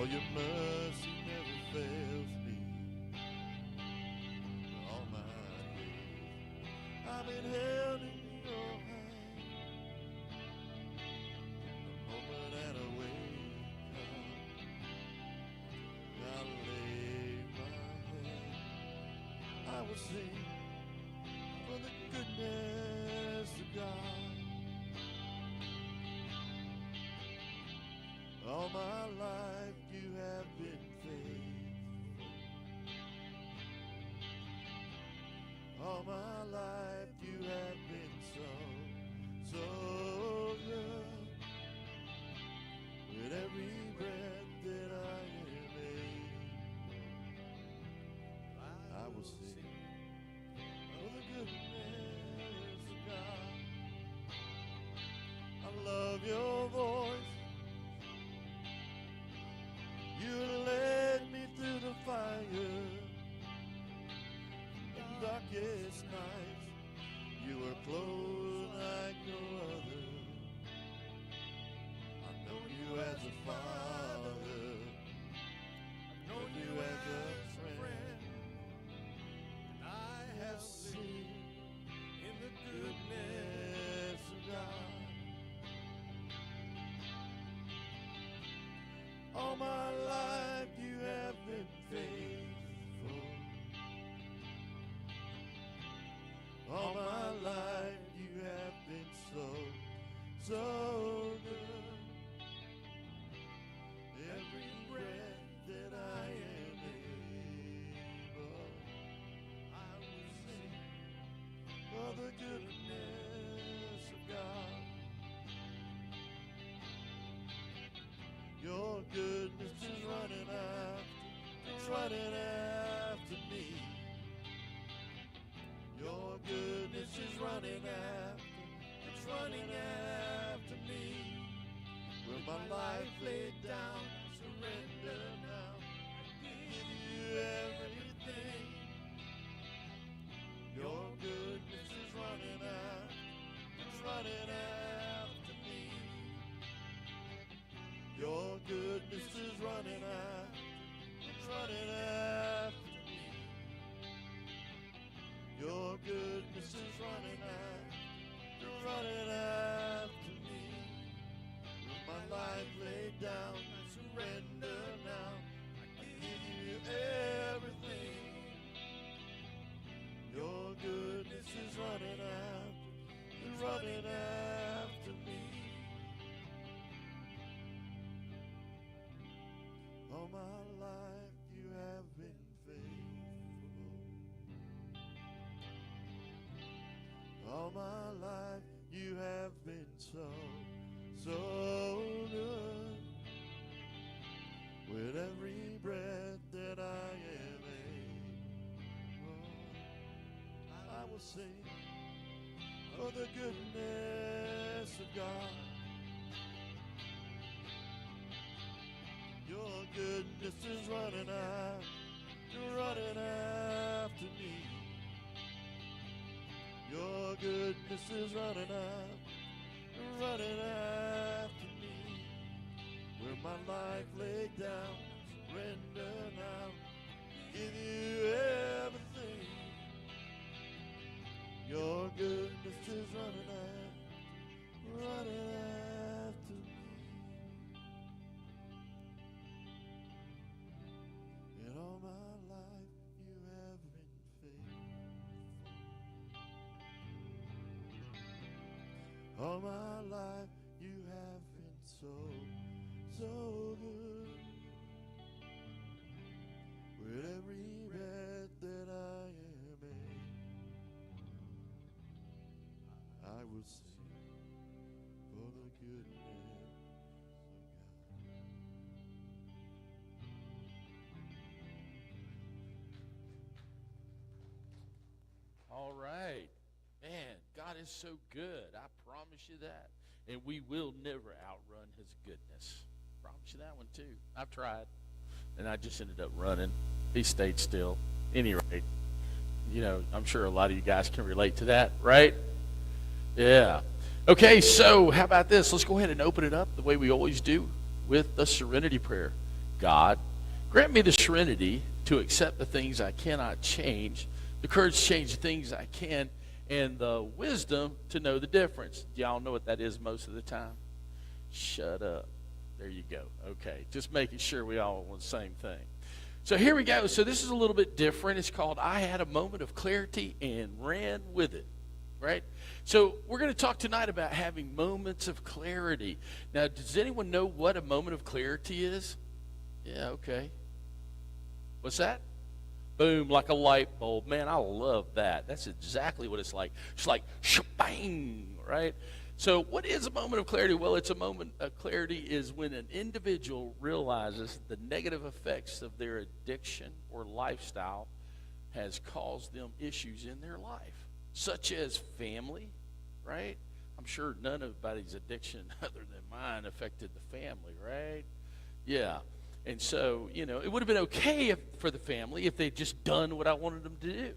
Oh, your mercy never fails me. All my days I've been held in your hand. The moment that I wake up, I lay my head. I will sing for the goodness of God. All my life you have been faithful. All my life you have been so, so good. With every breath that I am able, I will sing of the goodness of God. I love your voice. You led me through the fire and darkest nights. You were close like no other. I know you as a father. I know you as a friend. I have seen in the goodness of God. All my life you have been faithful. All my life you have been so, so good. Every breath that I am able, I will sing of the goodness of God. Your goodness is running after, it's running after me. Your goodness is running after, it's running after me. With my life laid down, I surrender now. I give you everything. Your goodness is running after, it's running after me. Your goodness is running after, it's running after me. Your goodness is running after, it's running after me. With my life laid down, I surrender now. I give you everything. Your goodness is running after, it's running after me. All my life you have been faithful. All my life you have been so, so good. With every breath that I am able, I will sing of the goodness of God. Your goodness is running after me. Your goodness is running after me. With my life laid down, surrender now, give you everything. Your goodness is running after me. In all my life you have been faithful. All my life you have been so, so good. With every breath that I am able, I will sing for the goodness of God. All right. Man, God is so good. I promise you that. And we will never outrun his goodness. Promise you that one too. I've tried. And I just ended up running. He stayed still. Any rate, you know, I'm sure a lot of you guys can relate to that, right? Yeah. Okay, so how about this? Let's go ahead and open it up the way we always do with the serenity prayer. God, grant me the serenity to accept the things I cannot change, the courage to change the things I can, and the wisdom to know the difference. Y'all know what that is most of the time? Shut up. There you go. Okay, just making sure we all want the same thing. So here we go. So this is a little bit different. It's called I Had a Moment of Clarity and Ran With It, right? So we're going to talk tonight about having moments of clarity. Now, does anyone know what a moment of clarity is? Yeah, okay. What's that? Boom, like a light bulb. Man, I love that. That's exactly what it's like. It's like shebang, right? So what is a moment of clarity? Well, it's a moment of clarity is when an individual realizes the negative effects of their addiction or lifestyle has caused them issues in their life, such as family, right? I'm sure none of anybody's addiction other than mine affected the family, right? Yeah. And so, it would have been okay for the family if they'd just done what I wanted them to do,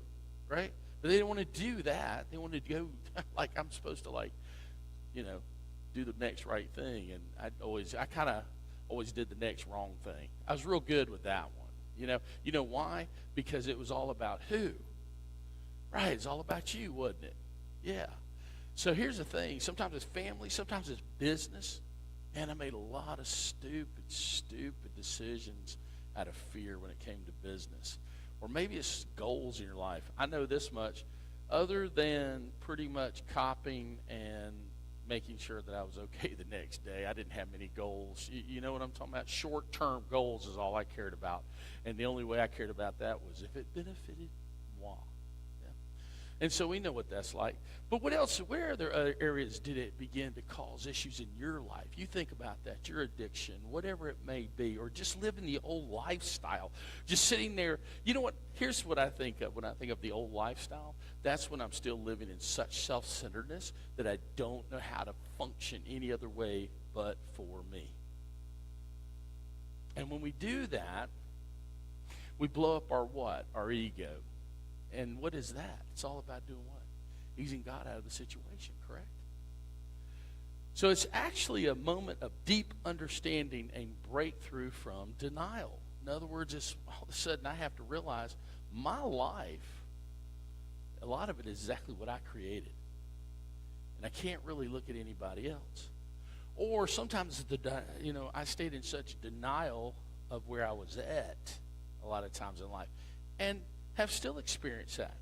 right? But they didn't want to do that. They wanted to go like I'm supposed to, do the next right thing. And I kind of always did the next wrong thing. I was real good with that one. You know why? Because it was all about who? Right, it's all about you, wasn't it? Yeah. So here's the thing. Sometimes it's family, sometimes it's business. And I made a lot of stupid decisions out of fear when it came to business. Or maybe it's goals in your life. I know this much. Other than pretty much copying and making sure that I was okay the next day, I didn't have many goals. You know what I'm talking about? Short-term goals is all I cared about. And the only way I cared about that was if it benefited moi. Yeah. And so we know what that's like. But what else? Where other areas did it begin to cause issues in your life? You think about that, your addiction, whatever it may be, or just living the old lifestyle, just sitting there. You know what? Here's what I think of when I think of the old lifestyle. That's when I'm still living in such self-centeredness that I don't know how to function any other way but for me. And when we do that, we blow up our what? Our ego. And what is that? It's all about doing what? Easing God out of the situation, correct? So it's actually a moment of deep understanding and breakthrough from denial. In other words, it's all of a sudden I have to realize my life, a lot of it is exactly what I created. And I can't really look at anybody else. Or sometimes, I stayed in such denial of where I was at a lot of times in life and have still experienced that.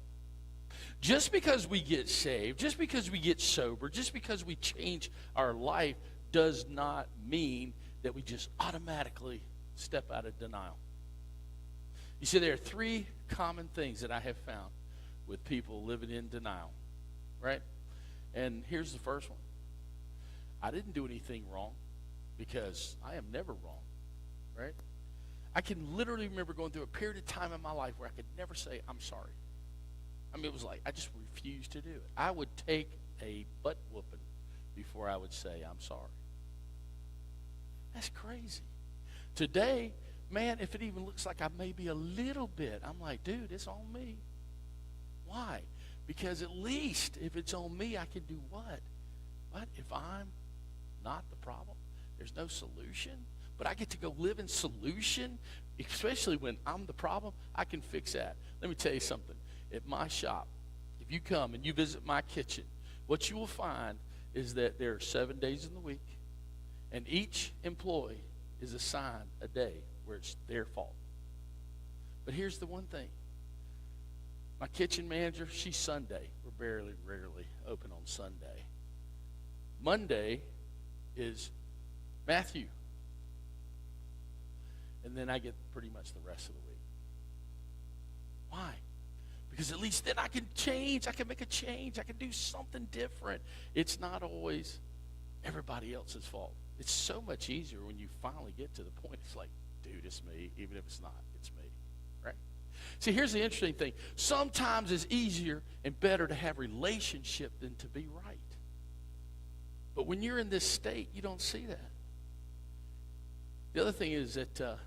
Just because we get saved, just because we get sober, just because we change our life does not mean that we just automatically step out of denial. You see, there are three common things that I have found with people living in denial, right? And here's the first one. I didn't do anything wrong because I am never wrong, right? I can literally remember going through a period of time in my life where I could never say, I'm sorry. I mean, it was like I just refused to do it. I would take a butt whooping before I would say, I'm sorry. That's crazy. Today, man, if it even looks like I may be a little bit, I'm like, dude, it's on me. Why? Because at least if it's on me, I can do what? What? If I'm not the problem, there's no solution, but I get to go live in solution, especially when I'm the problem, I can fix that. Let me tell you something. At my shop, if you come and you visit my kitchen, what you will find is that there are 7 days in the week, and each employee is assigned a day where it's their fault. But here's the one thing. My kitchen manager, she's Sunday. We're rarely open on Sunday. Monday is Matthew. And then I get pretty much the rest of the week. Why? Because at least then I can change. I can make a change. I can do something different. It's not always everybody else's fault. It's so much easier when you finally get to the point. It's like, dude, it's me. Even if it's not, it's me. Right? See, here's the interesting thing. Sometimes it's easier and better to have relationship than to be right. But when you're in this state, you don't see that. The other thing is that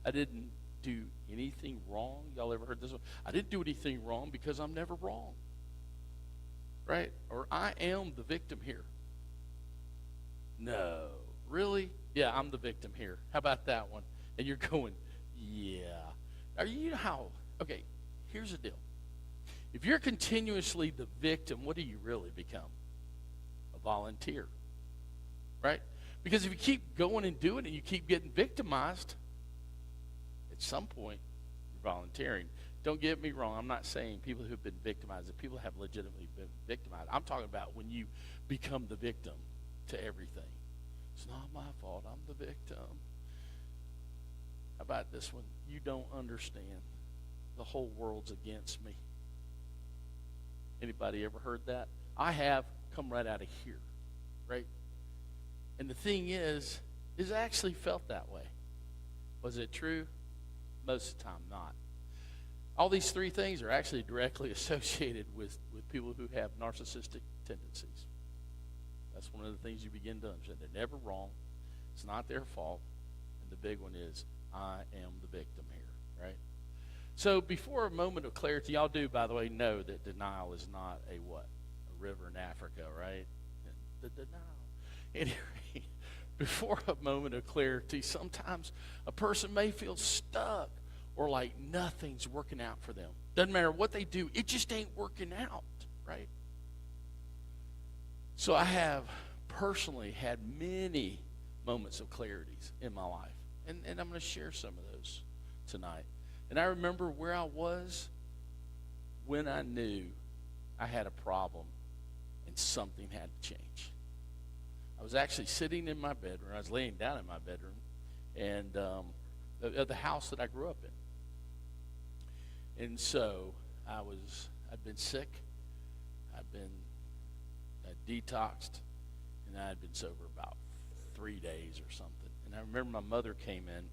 I didn't do anything wrong. Y'all ever heard this one? I didn't do anything wrong because I'm never wrong. Right? Or I am the victim here. No. Really? Yeah, I'm the victim here. How about that one? And you're going, yeah. You know how, okay, here's the deal. If you're continuously the victim, what do you really become? A volunteer, right? Because if you keep going and doing it and you keep getting victimized, at some point, you're volunteering. Don't get me wrong. I'm not saying people who've been victimized, that people have legitimately been victimized. I'm talking about when you become the victim to everything. It's not my fault. I'm the victim. How about this one? You don't understand. The whole world's against me. Anybody ever heard that? I have. Come right out of here, right? And the thing is I actually felt that way. Was it true? Most of the time, not. All these three things are actually directly associated with people who have narcissistic tendencies. That's one of the things you begin to understand. They're never wrong. It's not their fault. And the big one is, I am the victim here, right? So before a moment of clarity, y'all do, by the way, know that denial is not a what? A river in Africa, right? The denial. Anyway, before a moment of clarity, sometimes a person may feel stuck or like nothing's working out for them. Doesn't matter what they do, it just ain't working out, right? So I have personally had many moments of clarities in my life. And I'm going to share some of those tonight. And I remember where I was when I knew I had a problem and something had to change. I was actually sitting in my bedroom. I was laying down in my bedroom and of the house that I grew up in. And so I'd been sick. I'd been detoxed, and I had been sober about 3 days or something. And I remember my mother came in,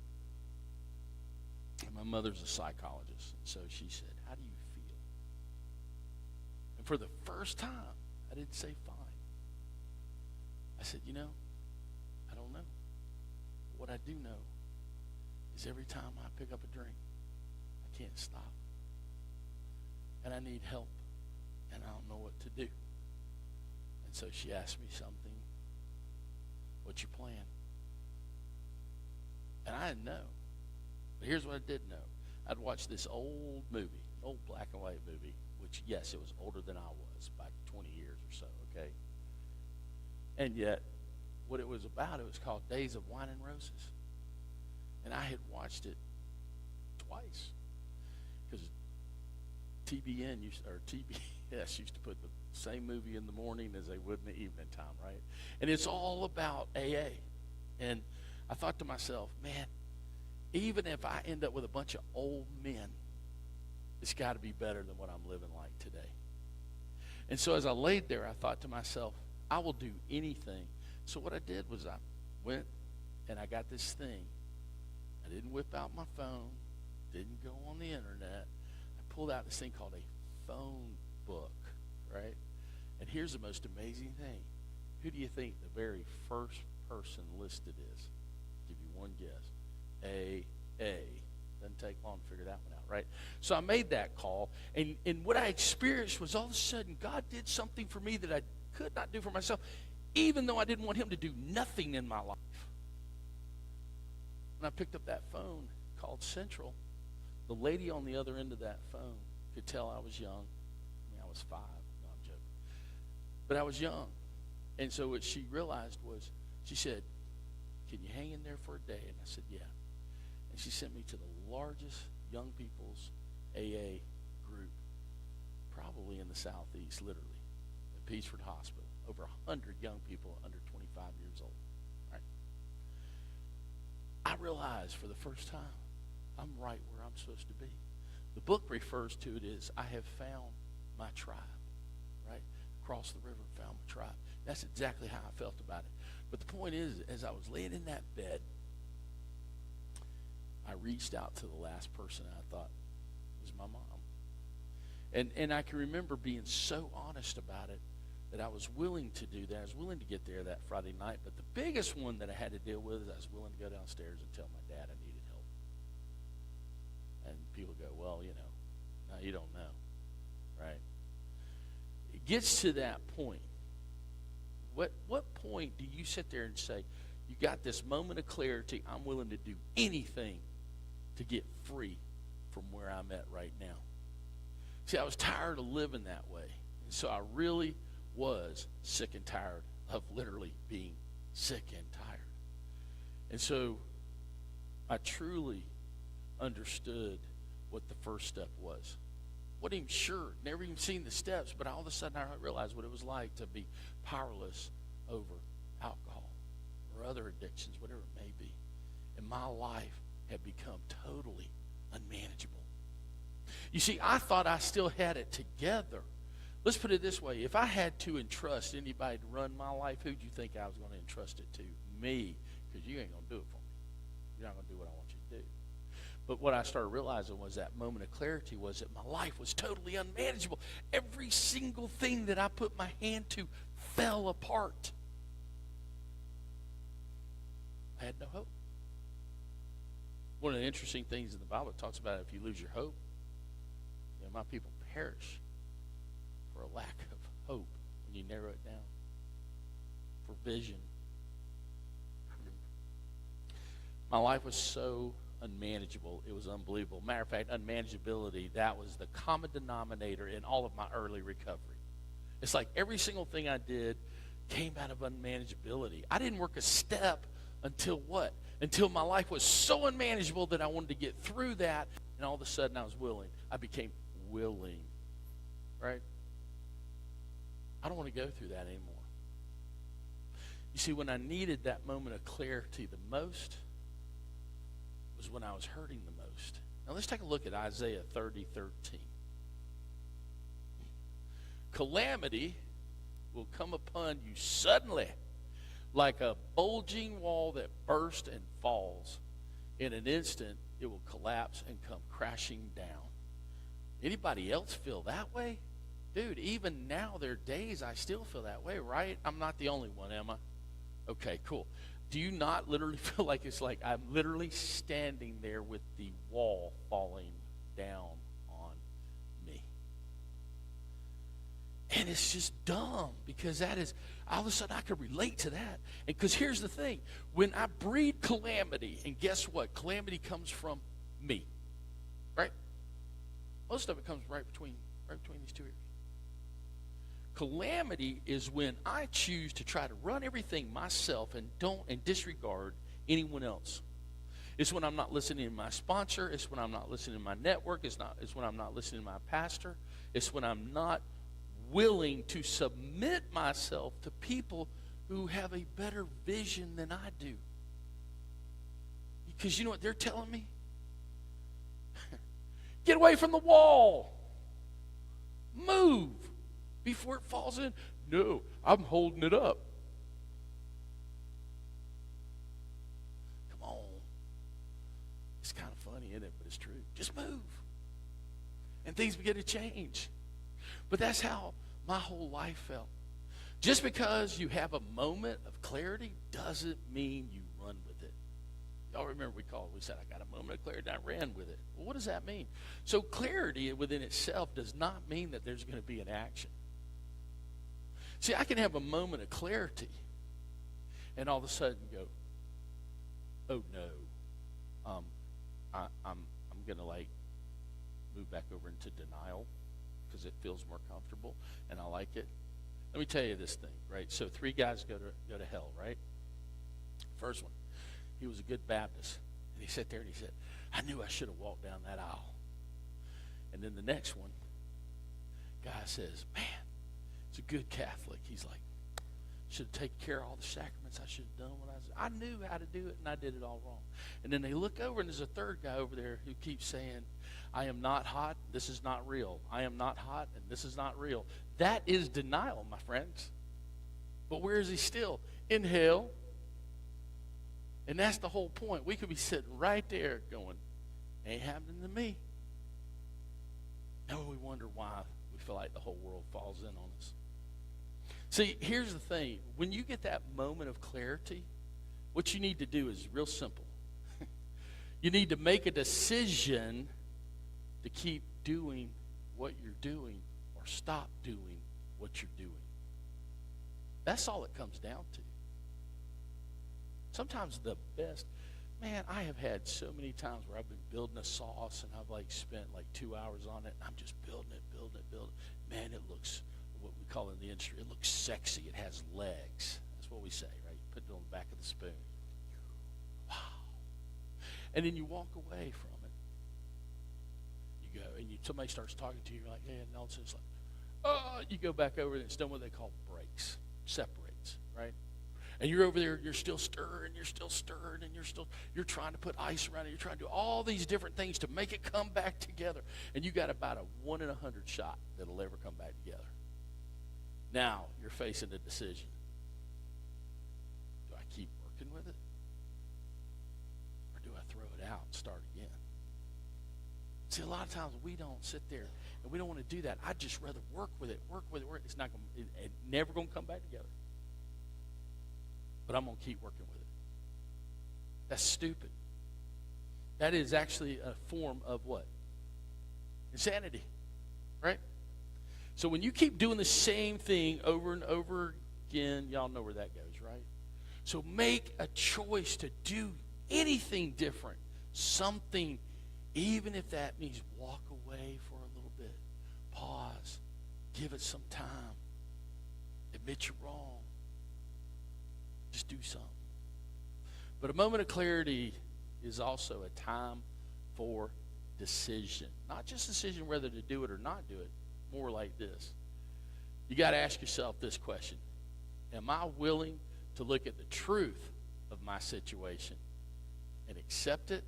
and my mother's a psychologist, and so she said, how do you feel? And for the first time, I didn't say fine. I said, I don't know. What I do know is every time I pick up a drink, I can't stop. And I need help, and I don't know what to do. And so she asked me something, what's your plan? And I didn't know. But here's what I did know. I'd watched this old movie, old black and white movie, which, yes, it was older than I was, by 20 years or so, okay? And yet, what it was about, it was called Days of Wine and Roses. And I had watched it twice. Because TBS used to put the same movie in the morning as they would in the evening time, right? And it's all about AA. And I thought to myself, man, even if I end up with a bunch of old men, it's got to be better than what I'm living like today. And so as I laid there, I thought to myself, I will do anything. So what I did was I went and I got this thing. I didn't whip out my phone, didn't go on the internet. I pulled out this thing called a phone book, right? And here's the most amazing thing. Who do you think the very first person listed is? I'll give you one guess. AA. Doesn't take long to figure that one out, right? So I made that call, and what I experienced was all of a sudden God did something for me that I could not do for myself, even though I didn't want him to do nothing in my life. When I picked up that phone called Central, the lady on the other end of that phone could tell I was young. I mean, I was 5. No, I'm joking. But I was young. And so what she realized was, she said, can you hang in there for a day? And I said, yeah. And she sent me to the largest young people's AA group, probably in the Southeast, literally, at Peachford Hospital. Over 100 young people under 25 years old. Right? I realized for the first time, I'm right where I'm supposed to be. The book refers to it as, I have found my tribe. Right? Across the river, found my tribe. That's exactly how I felt about it. But the point is, as I was laying in that bed, I reached out to the last person I thought was my mom. And I can remember being so honest about it that I was willing to do that. I was willing to get there that Friday night. But the biggest one that I had to deal with is I was willing to go downstairs and tell my dad I needed help. And people go, well, no, you don't know, right? It gets to that point. What point do you sit there and say, You got this moment of clarity. I'm willing to do anything to get free from where I'm at right now. See, I was tired of living that way. And so I really was sick and tired of literally being sick and tired. And so I truly understood what the first step was. Wasn't even sure, never even seen the steps, but all of a sudden I realized what it was like to be powerless over alcohol or other addictions, whatever it may be. And my life had become totally unmanageable. You see, I thought I still had it together. Let's put it this way. If I had to entrust anybody to run my life, who do you think I was going to entrust it to? Me, because you ain't going to do it for me. You're not going to do what I want you to do. But what I started realizing was that moment of clarity was that my life was totally unmanageable. Every single thing that I put my hand to fell apart. I had no hope. One of the interesting things in the Bible, it talks about if you lose your hope, you know, my people perish for a lack of hope when you narrow it down. For vision. My life was so unmanageable. It was unbelievable. Matter of fact, unmanageability, that was the common denominator in all of my early recovery. It's like every single thing I did came out of unmanageability. I didn't work a step until what? Until my life was so unmanageable that I wanted to get through that, and all of a sudden I was willing. I became willing, right? I don't want to go through that anymore. You see, when I needed that moment of clarity the most was when I was hurting the most. Now let's take a look at Isaiah 30:13. Calamity will come upon you suddenly, like a bulging wall that bursts and falls. In an instant, it will collapse and come crashing down. Anybody else feel that way? Dude, even now, there are days I still feel that way, right? I'm not the only one, am I? Okay, cool. Do you not literally feel like it's like I'm literally standing there with the wall falling down on me? And it's just dumb because that is, all of a sudden I could relate to that. And because here's the thing. When I breed calamity, and guess what? Calamity comes from me, right? Most of it comes right between these two ears. Calamity is when I choose to try to run everything myself and disregard anyone else. It's when I'm not listening to my sponsor. It's when I'm not listening to my network. It's when I'm not listening to my pastor. It's when I'm not willing to submit myself to people who have a better vision than I do. Because you know what they're telling me? Get away from the wall. Move before it falls in. No, I'm holding it up. Come on. It's kind of funny, isn't it? But it's true. Just move. And things begin to change. But that's how my whole life felt. Just because you have a moment of clarity doesn't mean you run with it. Y'all remember we said, I got a moment of clarity, and I ran with it. Well, what does that mean? So clarity within itself does not mean that there's going to be an action. See, I can have a moment of clarity and all of a sudden go, oh no, I'm going to move back over into denial because it feels more comfortable and I like it. Let me tell you this thing, right? So 3 guys go to hell, right? First one, he was a good Baptist. And he sat there and he said, I knew I should have walked down that aisle. And then the next one, guy says, man, it's a good Catholic. He's like, should have taken care of all the sacraments. I should have done what I knew how to do it, and I did it all wrong. And then they look over, and there's a third guy over there who keeps saying, I am not hot. This is not real. I am not hot, and this is not real. That is denial, my friends. But where is he still? In hell. And that's the whole point. We could be sitting right there going, ain't happening to me. And we wonder why we feel like the whole world falls in on us. See, here's the thing. When you get that moment of clarity, what you need to do is real simple. You need to make a decision to keep doing what you're doing or stop doing what you're doing. That's all it comes down to. Sometimes the best, man, I have had so many times where I've been building a sauce and I've like spent like 2 hours on it. And I'm just building it. Man, it looks, what we call in the industry, it looks sexy. It has legs. That's what we say, right? You put it on the back of the spoon. Wow. And then you walk away from it. You go, and somebody starts talking to you, you're like, yeah, and all of a sudden it's like, oh, you go back over and it's done what they call breaks, separates, right? And you're over there, you're still stirring, and you're trying to put ice around it. You're trying to do all these different things to make it come back together. And you got about a 1 in 100 shot that it'll ever come back together. Now you're facing a decision. Do I keep working with it? Or do I throw it out and start again? See, a lot of times we don't sit there and we don't want to do that. I'd just rather work with it. It's not going. It's never going to come back together. But I'm going to keep working with it. That's stupid. That is actually a form of what? Insanity, right? So when you keep doing the same thing over and over again, y'all know where that goes, right? So make a choice to do anything different, something, even if that means walk away for a little bit, pause, give it some time, admit you're wrong. Just do something. But a moment of clarity is also a time for decision. Not just decision whether to do it or not do it. More like this. You got to ask yourself this question. Am I willing to look at the truth of my situation and accept it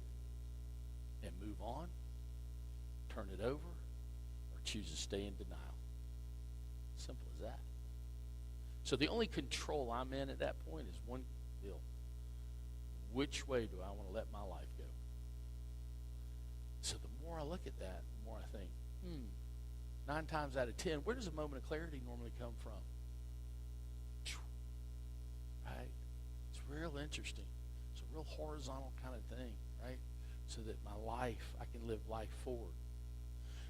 and move on, turn it over, or choose to stay in denial? Simple as that. So the only control I'm in at that point is one deal. Which way do I want to let my life go? So the more I look at that, the more I think, 9 times out of 10, where does a moment of clarity normally come from? Right? It's real interesting. It's a real horizontal kind of thing, right? So that my life, I can live life forward.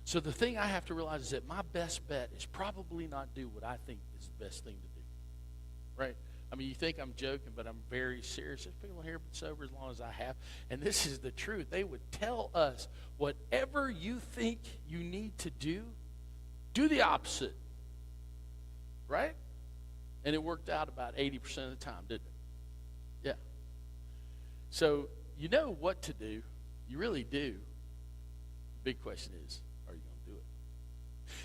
So the thing I have to realize is that my best bet is probably not do what I think is the best thing to do. Right? I mean, you think I'm joking, but I'm very serious. There's people here been sober as long as I have, and this is the truth. They would tell us, whatever you think you need to do the opposite. Right? And it worked out about 80% of the time, didn't it? Yeah. So you know what to do. You really do. The big question is, are you going to do it?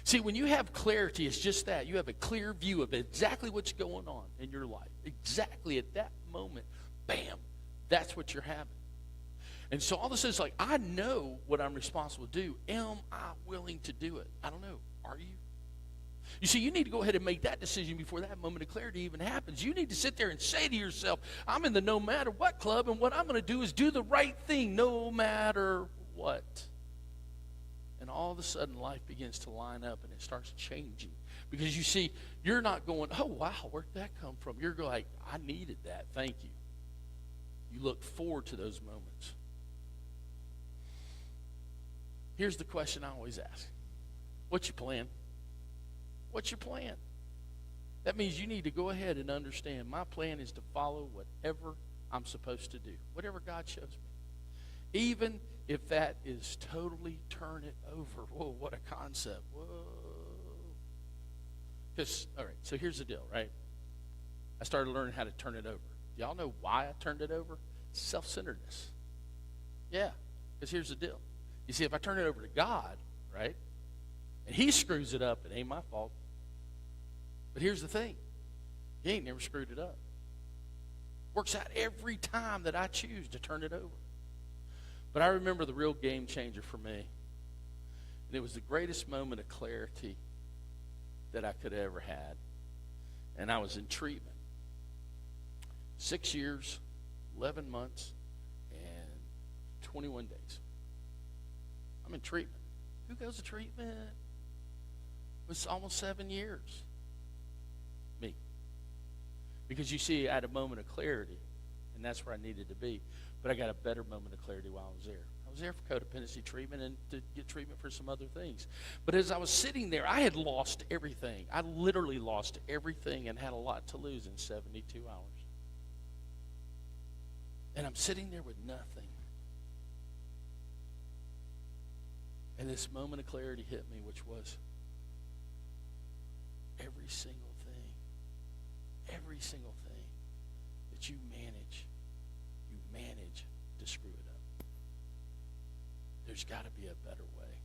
See, when you have clarity, it's just that. You have a clear view of exactly what's going on in your life. Exactly at that moment, bam, that's what you're having. And so all of a sudden, it's like, I know what I'm responsible to do. Am I willing to do it? I don't know. Are you? You see, you need to go ahead and make that decision before that moment of clarity even happens. You need to sit there and say to yourself, I'm in the no matter what club, and what I'm going to do is do the right thing no matter what. And all of a sudden, life begins to line up, and it starts changing. Because you see, you're not going, oh, wow, where'd that come from? You're going like, I needed that. Thank you. You look forward to those moments. Here's the question I always ask. What's your plan? What's your plan? That means you need to go ahead and understand my plan is to follow whatever I'm supposed to do, whatever God shows me. Even if that is totally turn it over. Whoa, what a concept. Whoa. Because, all right, so here's the deal, right? I started learning how to turn it over. Do y'all know why I turned it over? Self-centeredness. Yeah, because here's the deal. You see, if I turn it over to God, right, and he screws it up, it ain't my fault. But here's the thing. He ain't never screwed it up. Works out every time that I choose to turn it over. But I remember the real game changer for me. And it was the greatest moment of clarity that I could have ever had. And I was in treatment. 6 years, 11 months, and 21 days. I'm in treatment. Who goes to treatment? It's almost 7 years. Me. Because you see, I had a moment of clarity, and that's where I needed to be. But I got a better moment of clarity while I was there. I was there for codependency treatment and to get treatment for some other things. But as I was sitting there, I had lost everything. I literally lost everything and had a lot to lose in 72 hours. And I'm sitting there with nothing. And this moment of clarity hit me, which was every single thing that you manage to screw it up. There's got to be a better way.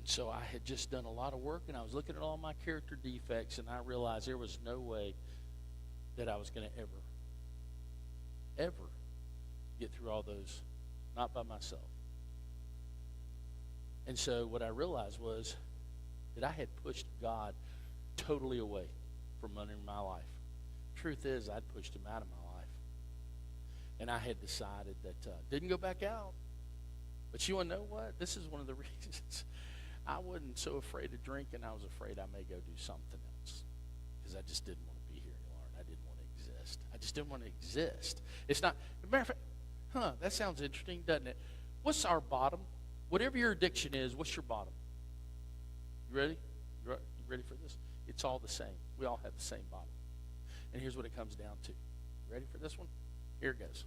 And so I had just done a lot of work, and I was looking at all my character defects, and I realized there was no way that I was going to ever get through all those, not by myself. And so what I realized was that I had pushed God totally away from running my life. Truth is, I'd pushed him out of my life. And I had decided that, didn't go back out. But you want to know what? This is one of the reasons I wasn't so afraid of drinking. I was afraid I may go do something else. Because I just didn't want to be here anymore, and I didn't want to exist. I just didn't want to exist. It's not, as a matter of fact, that sounds interesting, doesn't it? What's our bottom? Whatever your addiction is, what's your bottom? You ready? You ready for this? It's all the same. We all have the same bottom. And here's what it comes down to. You ready for this one? Here it goes.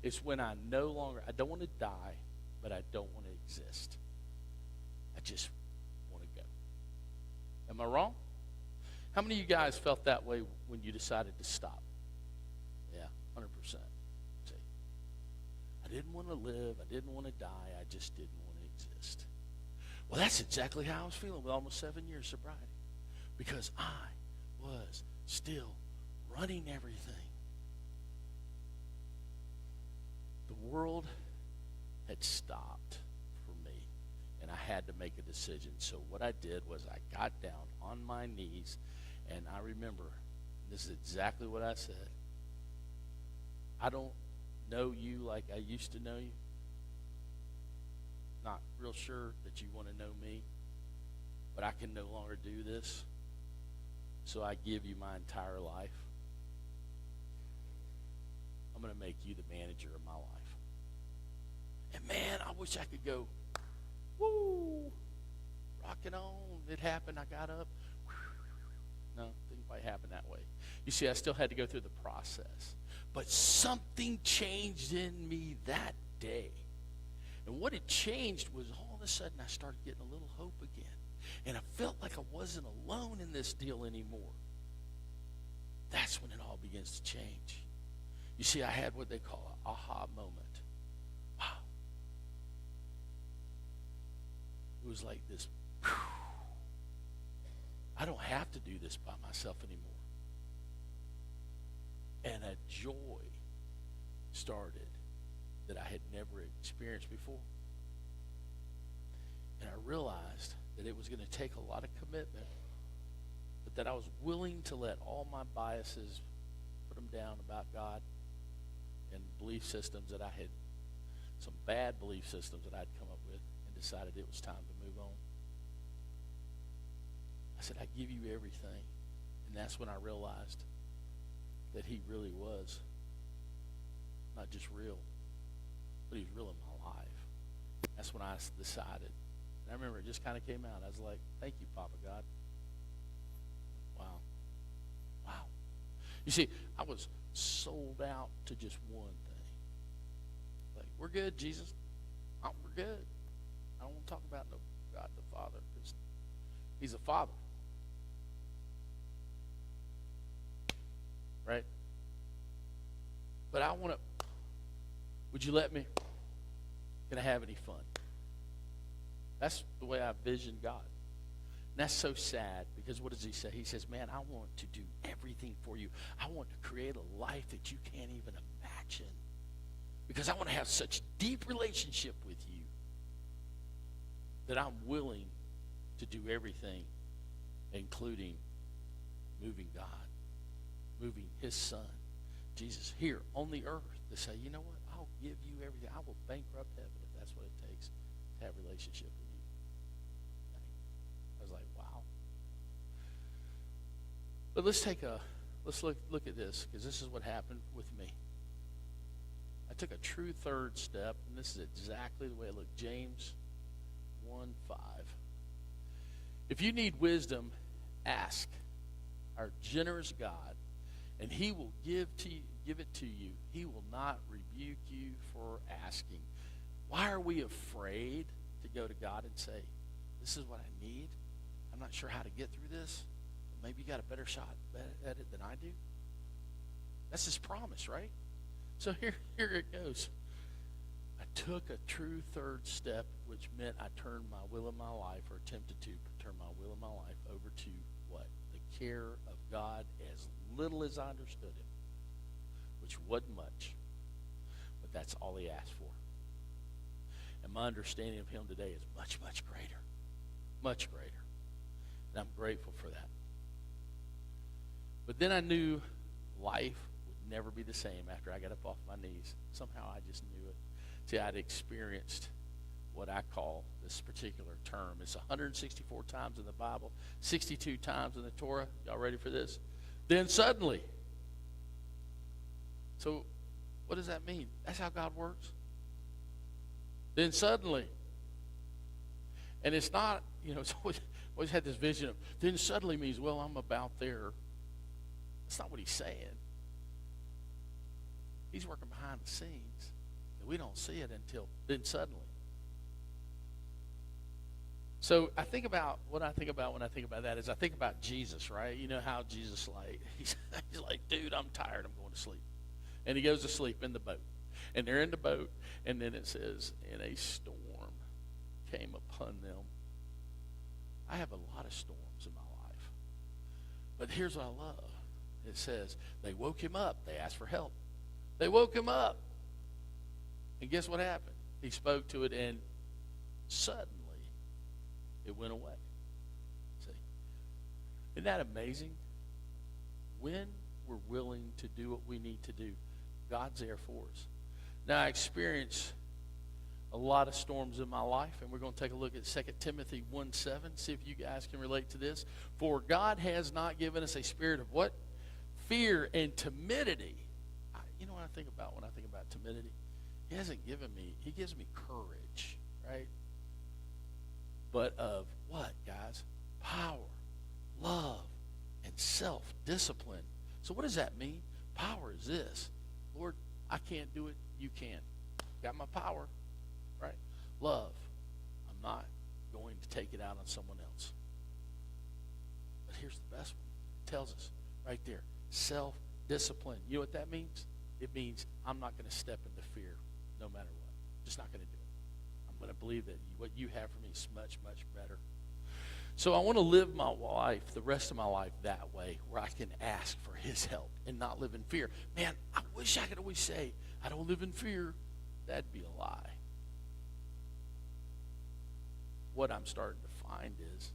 It's when I don't want to die, but I don't want to exist. I just want to go. Am I wrong? How many of you guys felt that way when you decided to stop? Yeah, 100%. See, I didn't want to live. I didn't want to die. I just didn't want to exist. Well, that's exactly how I was feeling with almost 7 years sobriety. Because I was still running everything. The world had stopped for me, and I had to make a decision. So what I did was I got down on my knees, and I remember, this is exactly what I said. I don't know you like I used to know you. Not real sure that you want to know me, but I can no longer do this. So I give you my entire life. I'm going to make you the manager of my life. And man, I wish I could go, woo, rocking on. It happened. I got up. No, didn't quite happen that way. You see, I still had to go through the process. But something changed in me that day. And what had changed was all of a sudden I started getting a little hope again. And I felt like I wasn't alone in this deal anymore. That's when it all begins to change. You see, I had what they call an aha moment. Wow. It was like this, whew. I don't have to do this by myself anymore. And a joy started that I had never experienced before. And I realized that it was going to take a lot of commitment, but that I was willing to let all my biases, put them down about God and belief systems that I had, some bad belief systems that I'd come up with, and decided it was time to move on. I said, I give you everything. And that's when I realized that he really was not just real, but he's real in my life. That's when I decided. And I remember it just kind of came out. I was like, thank you, Papa God. Wow. Wow. You see, I was sold out to just one thing. Like, we're good, Jesus. Oh, we're good. I don't want to talk about no God the Father, because he's a father. Right? But I want to, would you let me? Can I have any fun? That's the way I vision God. And that's so sad, because what does he say? He says, man, I want to do everything for you. I want to create a life that you can't even imagine, because I want to have such deep relationship with you that I'm willing to do everything, including moving God, moving his son, Jesus, here on the earth, to say, you know what? I'll give you everything. I will bankrupt heaven if that's what it takes to have a relationship with you. I was like, wow. But let's look at this, because this is what happened with me. I took a true third step, and this is exactly the way it looked. James 1:5. If you need wisdom, ask our generous God, And he will give it to you. He will not rebuke you for asking. Why are we afraid to go to God and say, this is what I need? I'm not sure how to get through this. But maybe you got a better shot at it than I do. That's his promise, right? So here it goes. I took a true third step, which meant I turned my will of my life, or attempted to turn my will of my life over to what? The care of God, as little as I understood him, which wasn't much. But that's all he asked for. And my understanding of him today is much, much greater. Much greater. And I'm grateful for that. But then I knew life would never be the same after I got up off my knees. Somehow I just knew it. See, I'd experienced what I call this particular term. It's 164 times in the Bible, 62 times in the Torah. Y'all ready for this? Then suddenly. So what does that mean? That's how God works. Then suddenly. And it's not, it's always had this vision of, then suddenly means, well, I'm about there. That's not what he's saying. He's working behind the scenes. And we don't see it until then suddenly. So I think about what I think about when I think about that is I think about Jesus, right? You know how Jesus, he's like, dude, I'm tired. I'm going to sleep. And he goes to sleep in the boat. And they're in the boat. And then it says, and a storm came upon them. I have a lot of storms in my life. But here's what I love. It says, they woke him up. They asked for help. They woke him up. And guess what happened? He spoke to it, and suddenly it went away. See? Isn't that amazing? When we're willing to do what we need to do, God's there for us. Now, I experienced a lot of storms in my life, and we're going to take a look at 2 Timothy 1:7, see if you guys can relate to this. For God has not given us a spirit of what? Fear and timidity. You know what I think about when I think about timidity? He hasn't given me, he gives me courage, right? But of what, guys? Power, love, and self-discipline. So what does that mean? Power is this. Lord, I can't do it. You can. Got my power, right? Love. I'm not going to take it out on someone else. But here's the best one. It tells us right there. Self-discipline. You know what that means? It means I'm not going to step into fear no matter what. Just not going to do it. I'm going to believe that what you have for me is much, much better. So I want to live my life, the rest of my life, that way, where I can ask for his help and not live in fear. Man, I wish I could always say, I don't live in fear. That'd be a lie. What I'm starting to find is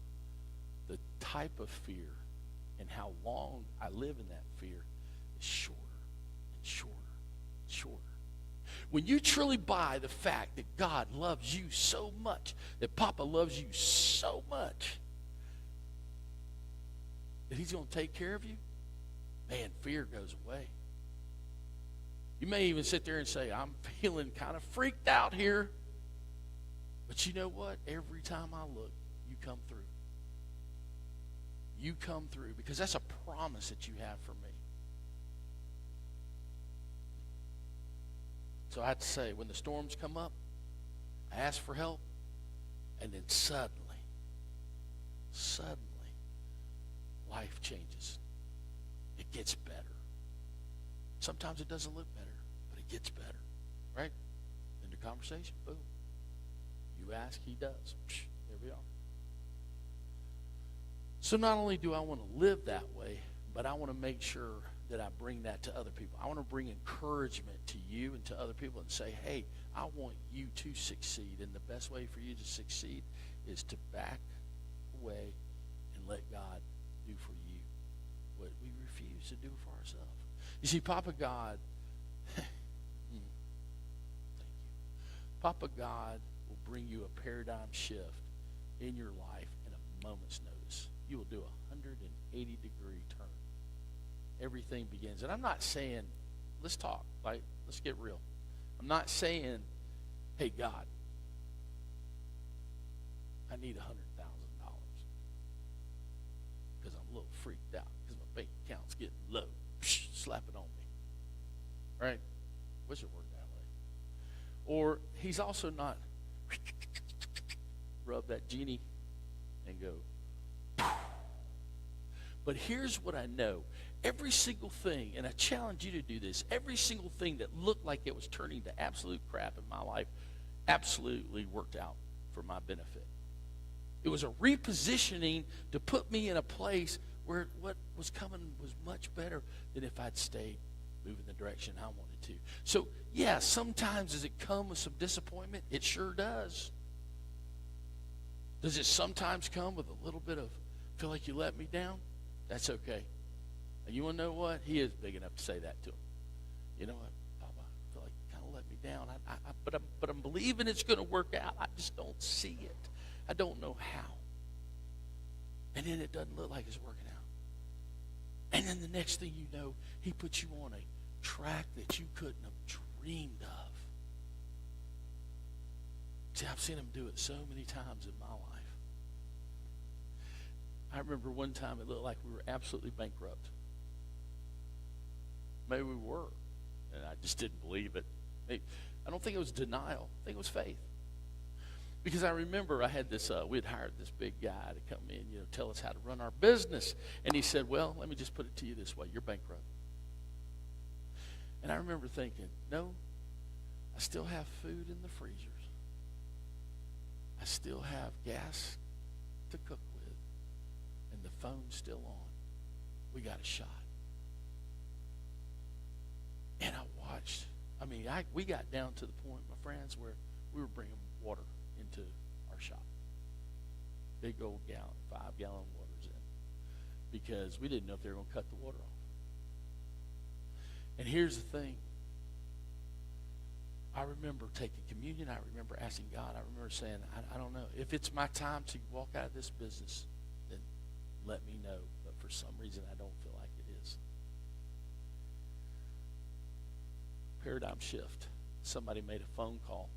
the type of fear and how long I live in that fear is shorter and shorter and shorter. When you truly buy the fact that God loves you so much, that Papa loves you so much, that he's going to take care of you, man, fear goes away. You may even sit there and say, I'm feeling kind of freaked out here. But you know what? Every time I look, you come through. You come through because that's a promise that you have for me. So I have to say, when the storms come up, I ask for help, and then suddenly, life changes. It gets better. Sometimes it doesn't look better, but it gets better, right? End of conversation, boom. You ask, he does. There we are. So not only do I want to live that way, but I want to make sure that I bring that to other people. I want to bring encouragement to you and to other people and say, hey, I want you to succeed. And the best way for you to succeed is to back away and let God do for you what we refuse to do for ourselves. You see, Papa God, thank you. Papa God will bring you a paradigm shift in your life in a moment's notice. You will do a 180-degree turn. Everything begins. And I'm not saying, let's talk, let's get real. I'm not saying, hey, God, I need $100,000 because I'm a little freaked out because my bank account's getting low. right? Wish it worked that way. Or he's also not rub that genie and go. But here's what I know. Every single thing, and I challenge you to do this, every single thing that looked like it was turning to absolute crap in my life absolutely worked out for my benefit. It was a repositioning to put me in a place where what was coming was much better than if I'd stayed moving the direction I wanted to. So, yeah, sometimes does it come with some disappointment? It sure does. Does it sometimes come with a little bit of, feel like you let me down? That's okay. And you want to know what? He is big enough to say that to him. You know what, Papa, I feel like you kind of let me down. But I'm believing it's going to work out. I just don't see it. I don't know how. And then it doesn't look like it's working out. And then the next thing you know, he puts you on a track that you couldn't have dreamed of. See, I've seen him do it so many times in my life. I remember one time it looked like we were absolutely bankrupt. Maybe we were, and I just didn't believe it. I don't think it was denial. I think it was faith. Because I remember I had this, we had hired this big guy to come in, tell us how to run our business. And he said, well, let me just put it to you this way. You're bankrupt. And I remember thinking, no, I still have food in the freezers. I still have gas to cook with. And the phone's still on. We got a shot. And I watched. We got down to the point, my friends, where we were bringing water into our shop. Big old 5-gallon waters in. Because we didn't know if they were going to cut the water off. And here's the thing. I remember taking communion. I remember asking God. I remember saying, I don't know. If it's my time to walk out of this business, then let me know. But for some reason, I don't feel like it is. Paradigm shift. Somebody made a phone call.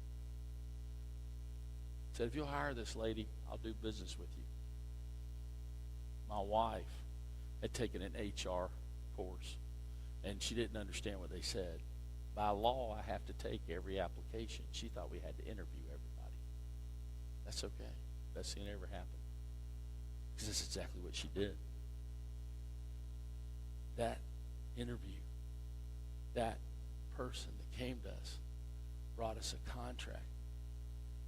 Said, if you'll hire this lady, I'll do business with you. My wife had taken an HR course, and she didn't understand what they said. By law, I have to take every application. She thought we had to interview everybody. That's okay. Best thing that ever happened. Because that's exactly what she did. That interview, that person that came to us, brought us a contract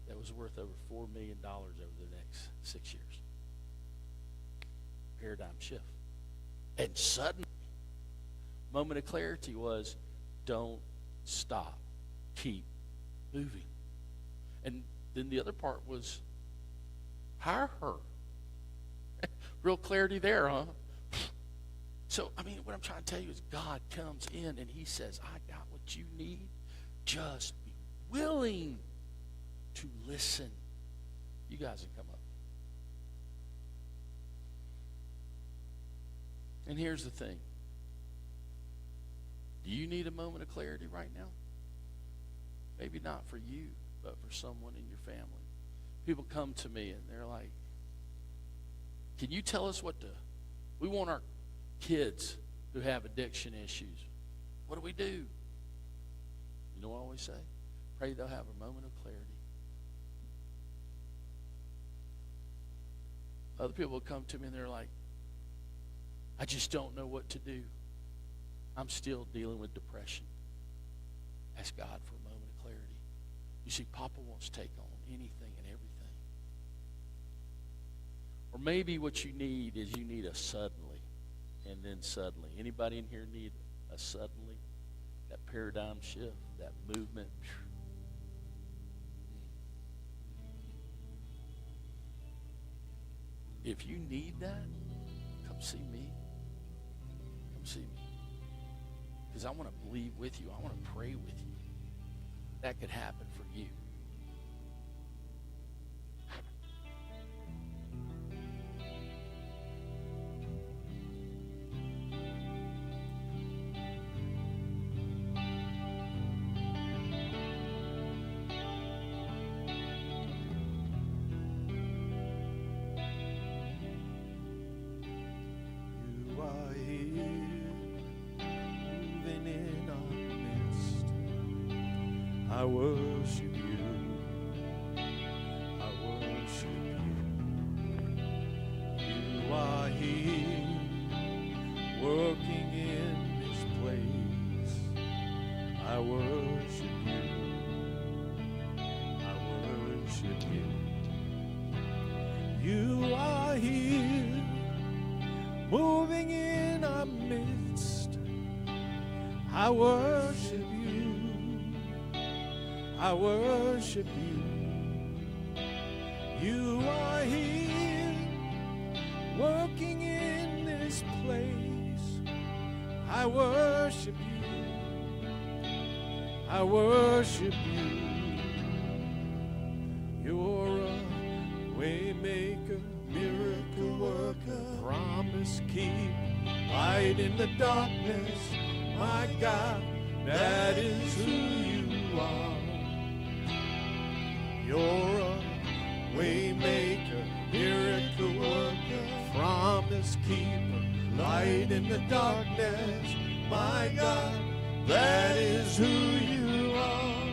that was worth over $4 million over the next 6 years. Paradigm shift. And suddenly, moment of clarity was, don't stop. Keep moving. And then the other part was, hire her. Real clarity there, huh? So, what I'm trying to tell you is God comes in and he says, I got what you need. Just be willing to listen. You guys can come up. And here's the thing. Do you need a moment of clarity right now? Maybe not for you, but for someone in your family. People come to me and they're like, can you tell us we want our kids who have addiction issues. What do we do? You know what I always say? Pray they'll have a moment of clarity. Other people will come to me and they're like, I just don't know what to do. I'm still dealing with depression. Ask God for a moment of clarity. You see, Papa wants to take on anything and everything. Or maybe what you need is you need a suddenly, and then suddenly. Anybody in here need a suddenly? That paradigm shift, that movement. If you need that, come see me. Come see me. Because I want to believe with you. I want to pray with you. That could happen for you. You are here, moving in our midst. I worship you. I worship you. You are here, working in this place. I worship you. I worship you. You are here, moving in our midst. I worship you. I worship you. You are here, working in this place. I worship you. I worship you. You're a way maker, miracle worker, promise keeper, light in the darkness. My God, that is who you are. You're a way maker, miracle worker, promise keeper, light in the darkness. My God, that is who you are.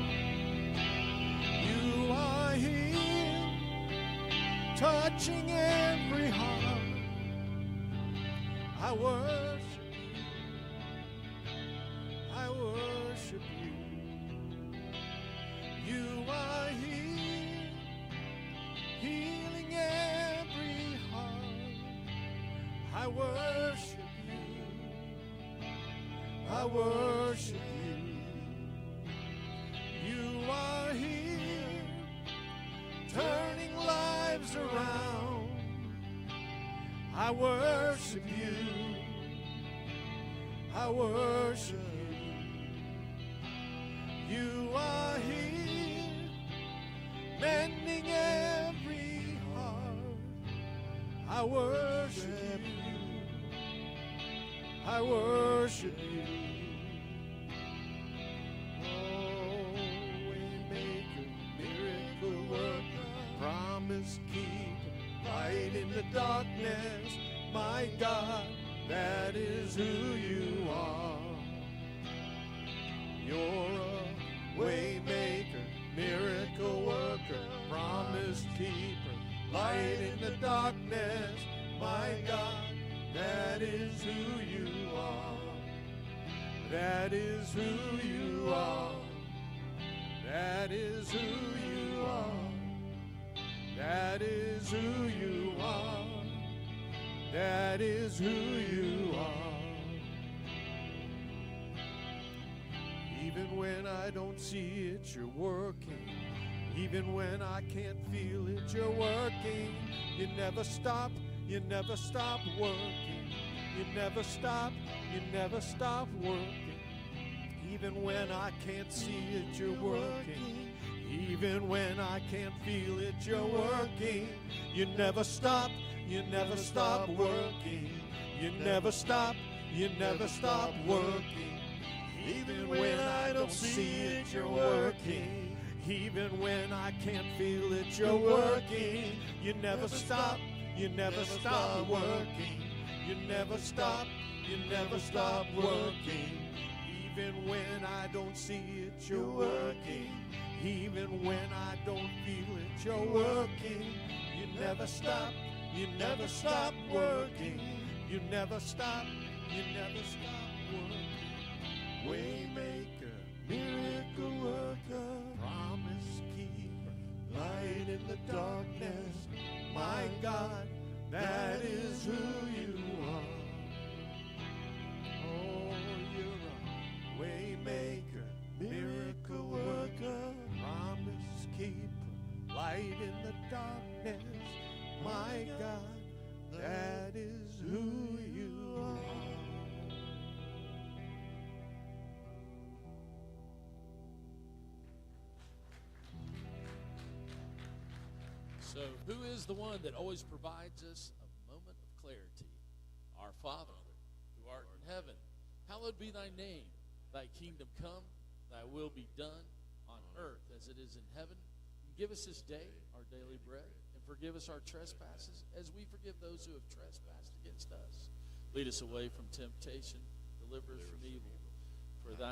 You are here, touching every heart. I worship you. I worship you. You are here, healing every heart. I worship you. I worship you. You are here, turning lives around. I worship you. I worship you. You are here, mending every heart. I worship you. I worship you. Oh, waymaker, miracle worker, promise keeper, light in the darkness. My God, that is who you are. You're a waymaker, miracle worker, promise keeper, light in the darkness. My God, that is who you are. That is who you are. That is who you are. That is who you are. That is who you are. Even when I don't see it, you're working. Even when I can't feel it, you're working. You never stop working. You never stop working. Even when I can't see it, you're working. Even when I can't feel it, you're working. You never stop working. You never stop working. Even when I don't see it, you're working. Even when I can't feel it, you're working. You never stop working. You never stop working. Even when I don't see it, you're working. Even when I don't feel it, you're working. You never stop working. You never stop working. Waymaker, miracle worker, promise keeper, light in the darkness. My God, that is who you are. Oh, you're a waymaker, miracle worker, promise keeper, light in the darkness. My God, that is who you are. So, who is the one that always provides us a moment of clarity? Our Father, who art in heaven, hallowed be thy name. Thy kingdom come, thy will be done on earth as it is in heaven. And give us this day our daily bread, and forgive us our trespasses as we forgive those who have trespassed against us. Lead us away from temptation, deliver us from evil. For thine